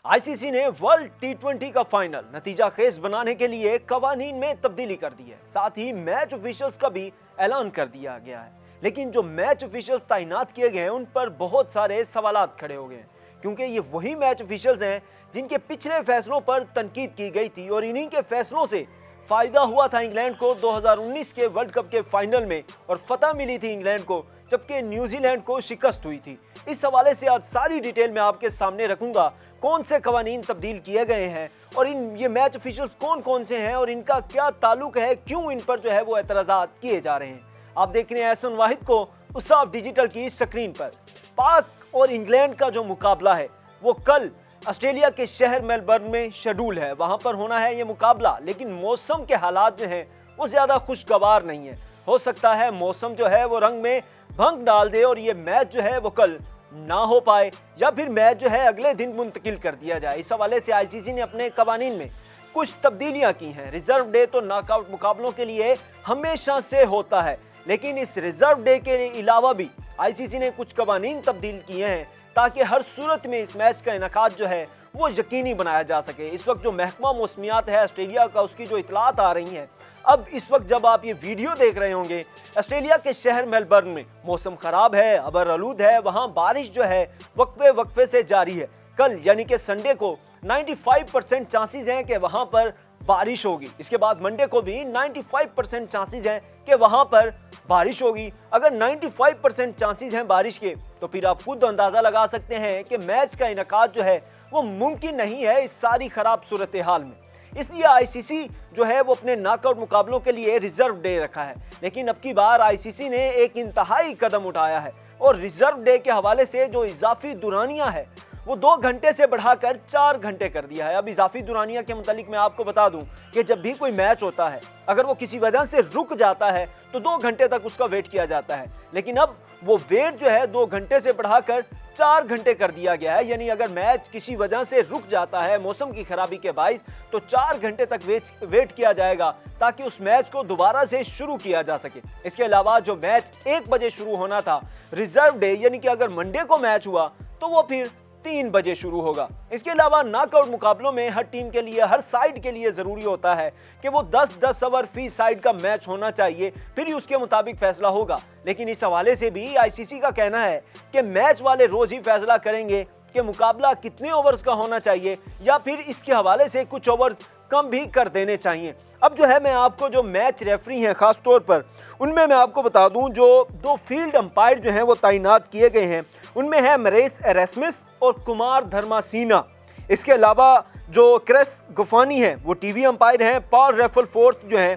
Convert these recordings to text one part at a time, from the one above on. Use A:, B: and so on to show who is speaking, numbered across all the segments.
A: ICC ने world टी20 का final नतीजा खेज बनाने के लिए कवानीन में तब्दीली कर दी है। साथ ही मैच ऑफिशियल्स का भी ऐलान कर दिया गया है। लेकिन जो मैच ऑफिशियल्स तैनात किए गए हैं उन पर बहुत सारे सवालात खड़े हो गए हैं, क्योंकि ये वही मैच ऑफिशियल्स हैं जिनके पिछले फैसलों पर तनकीद की गई थी और इन्हीं के फैसलों से फायदा हुआ था इंग्लैंड को 2019 के वर्ल्ड कप के फाइनल में और फतह मिली थी इंग्लैंड को, जबकि न्यूजीलैंड को शिकस्त हुई थी। इस हवाले से आज सारी डिटेल में आपके सामने रखूंगा, कौन से कवानीन तब्दील किए गए हैं और ये मैच ऑफिशियल्स कौन कौन से हैं और इनका क्या ताल्लुक है, क्यों इन पर जो है वो एतराज़ात किए जा रहे हैं। आप देख रहे हैं एहसन वाहिद को उसाफ डिजिटल की स्क्रीन पर। पाक और इंग्लैंड का जो मुकाबला है वो कल ऑस्ट्रेलिया के शहर मेलबर्न में शेड्यूल है, वहां पर होना है ये मुकाबला। लेकिन मौसम के हालात जो हैं वो ज़्यादा खुशगवार नहीं है। हो सकता है मौसम जो है वो रंग में भंग डाल दे और ये मैच जो है वो कल ना हो पाए या फिर मैच जो है अगले दिन मुंतकिल कर दिया जाए। इस हवाले से आईसीसी ने अपने कवानीन में कुछ तब्दीलियां की हैं। रिजर्व डे तो नॉकआउट मुकाबलों के लिए हमेशा से होता है, लेकिन इस रिजर्व डे के अलावा भी आईसीसी ने कुछ कवानीन तब्दील किए हैं ताकि हर सूरत में इस मैच का इनेकाद जो है वो यकीनी बनाया जा सके। इस वक्त जो महकमा मौसमियात है ऑस्ट्रेलिया का, उसकी जो इतलात आ रही हैं, अब इस वक्त जब आप ये वीडियो देख रहे होंगे, ऑस्ट्रेलिया के शहर मेलबर्न में मौसम खराब है, अबर आलूद है, वहाँ बारिश जो है वक्फे वक्फे से जारी है। कल यानी कि संडे को 95% चांसेस हैं कि वहाँ पर बारिश होगी। इसके बाद मंडे को भी 95% चांसेस हैं कि वहाँ पर बारिश होगी। अगर 95% चांसेस हैं बारिश के, तो फिर आप खुद अंदाज़ा लगा सकते हैं कि मैच का इनेकाद जो है वो मुमकिन नहीं है इस सारी खराब सूरत हाल में। इसलिए आईसीसी जो है वो अपने नॉकआउट मुकाबलों के लिए रिजर्व डे रखा है। लेकिन अब की बार आईसीसी ने एक इंतहाई कदम उठाया है और रिजर्व डे के हवाले से जो इजाफी दुरानिया है वो 2 घंटे से बढ़ाकर 4 घंटे कर दिया है। अब इजाफी दुरानिया के मुतालिक मैं आपको बता दूं कि जब भी कोई मैच होता है, अगर वो किसी वजह से रुक जाता है तो 2 घंटे तक उसका वेट किया जाता है। लेकिन अब वो वेट जो है 2 घंटे से बढ़ाकर 4 घंटे कर दिया गया है। यानी अगर मैच किसी वजह से रुक जाता है मौसम की खराबी के बाइस, तो 4 घंटे तक वेट किया जाएगा ताकि उस मैच को दोबारा से शुरू किया जा सके। इसके अलावा जो मैच 1 बजे शुरू होना था रिजर्व डे, यानी कि अगर मंडे को मैच हुआ तो वो फिर 3 बजे शुरू होगा। इसके अलावा नॉकआउट मुकाबलों में हर टीम के लिए, हर साइड के लिए जरूरी होता है कि वो 10-10 ओवर फी साइड का मैच होना चाहिए, फिर उसके मुताबिक फैसला होगा। लेकिन इस हवाले से भी आईसीसी का कहना है कि मैच वाले रोज ही फैसला करेंगे कि मुकाबला कितने ओवर्स का होना चाहिए या फिर इसके हवाले से कुछ ओवर्स कम भी कर देने चाहिए। अब जो है मैं आपको जो मैच रेफरी हैं खास तौर पर उनमें मैं आपको बता दूं, जो 2 फील्ड अंपायर जो हैं वो तैनात किए गए हैं उनमें है मरेस एरेस्मिस और कुमार धर्मासीना। इसके अलावा जो क्रिस गुफानी है वो टीवी अंपायर हैं। पॉल रेफल फोर्थ जो है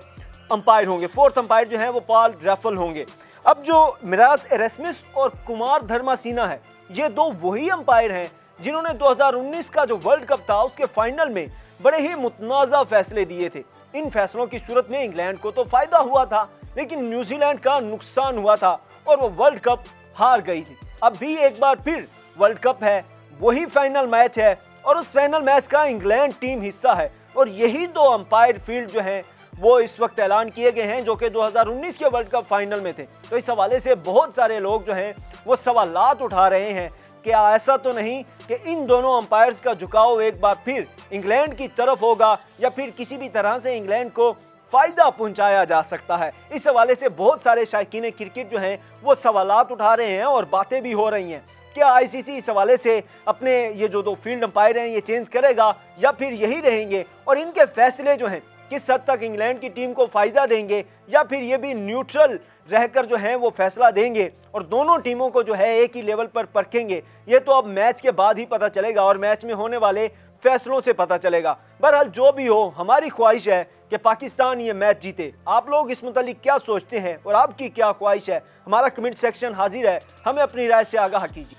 A: अंपायर होंगे, फोर्थ अंपायर जो है वो पॉल रेफल होंगे। अब जो मरेस एरेस्मिस और कुमार धर्मासीना है, ये 2 वही अंपायर हैं जिन्होंने 2019 का जो वर्ल्ड कप था उसके फाइनल में बड़े ही मुतनाज़ा फैसले दिए थे। इन फैसलों की सूरत में इंग्लैंड को तो फायदा हुआ था, लेकिन न्यूजीलैंड का नुकसान हुआ था और वो वर्ल्ड कप हार गई थी। अब भी एक बार फिर वर्ल्ड कप है, वही फाइनल मैच है और उस फाइनल मैच का इंग्लैंड टीम हिस्सा है और यही 2 अंपायर फील्ड जो हैं वो इस वक्त ऐलान किए गए हैं जो कि 2019 के वर्ल्ड कप फाइनल में थे। तो इस हवाले से बहुत सारे लोग जो हैं वो सवालात उठा रहे हैं कि ऐसा तो नहीं कि इन दोनों अंपायर्स का झुकाव एक बार फिर इंग्लैंड की तरफ होगा या फिर किसी भी तरह से इंग्लैंड को फायदा पहुंचाया जा सकता है। इस हवाले से बहुत सारे शायकीन क्रिकेट जो हैं वो सवालात उठा रहे हैं और बातें भी हो रही हैं। क्या आईसीसी इस हवाले से अपने ये जो 2 फील्ड अंपायर हैं ये चेंज करेगा या फिर यही रहेंगे और इनके फैसले जो हैं किस हद तक इंग्लैंड की टीम को फायदा देंगे या फिर ये भी न्यूट्रल रहकर जो है वो फैसला देंगे और दोनों टीमों को जो है एक ही लेवल पर परखेंगे, ये तो अब मैच के बाद ही पता चलेगा और मैच में होने वाले फैसलों से पता चलेगा। बहरहाल जो भी हो, हमारी ख्वाहिश है कि पाकिस्तान ये मैच जीते। आप लोग इस मुतालिक क्या सोचते हैं और आपकी क्या ख्वाहिश है? हमारा कमेंट सेक्शन हाजिर है, हमें अपनी राय से आगाह कीजिए।